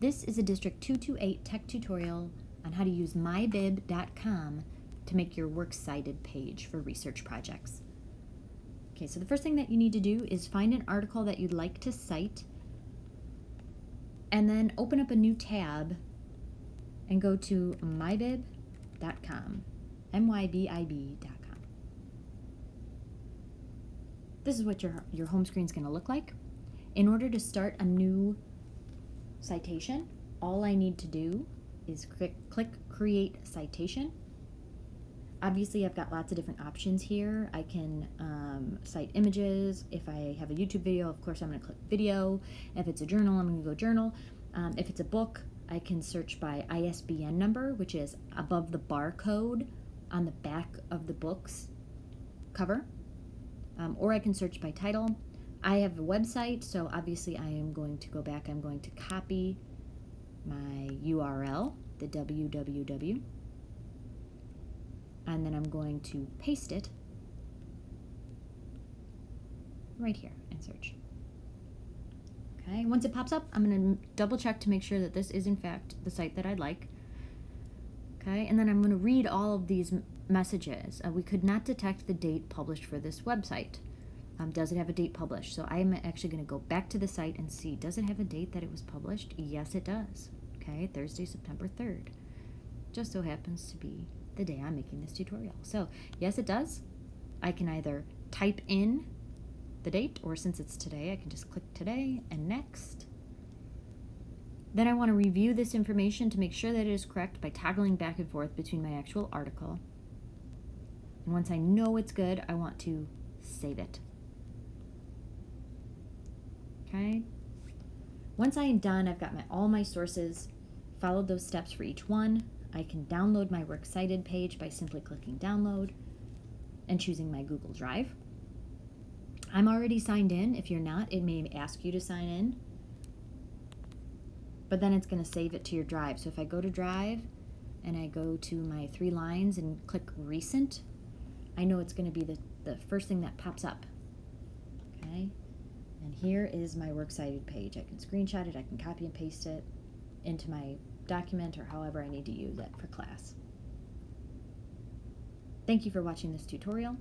This is a District 228 tech tutorial on how to use MyBib.com to make your Works Cited page for research projects. Okay, so the first thing that you need to do is find an article that you'd like to cite, and then open up a new tab and go to MyBib.com, MYBIB.com. This is what your home screen is going to look like. In order to start a new citation, all I need to do is click Create Citation. Obviously, I've got lots of different options here. I can cite images. If I have a YouTube video, of course, I'm going to click video. If it's a journal, I'm going to go journal. If it's a book, I can search by ISBN number, which is above the barcode on the back of the book's cover. Or I can search by title. I have a website, so obviously I am going to go back. I'm going to copy my URL, the www, and then I'm going to paste it right here and search. Okay, once it pops up, I'm going to double check to make sure that this is in fact the site that I'd like. Okay, and then I'm going to read all of these messages. We could not detect the date published for this website. Does it have a date published? So I'm actually going to go back to the site and see, does it have a date that it was published? Yes, it does. Okay, Thursday, September 3rd. Just so happens to be the day I'm making this tutorial. So yes, it does. I can either type in the date, or since it's today, I can just click today and next. Then I want to review this information to make sure that it is correct by toggling back and forth between my actual article. And once I know it's good, I want to save it. Okay. Once I am done, I've got all my sources, followed those steps for each one. I can download my Works Cited page by simply clicking download and choosing my Google Drive. I'm already signed in. If you're not, it may ask you to sign in, but then it's going to save it to your drive. So if I go to Drive and I go to my 3 lines and click Recent, I know it's going to be the first thing that pops up. Okay, and here is my Works Cited page. I can screenshot it, I can copy and paste it into my document, or however I need to use it for class. Thank you for watching this tutorial.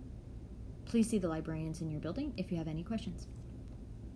Please see the librarians in your building if you have any questions.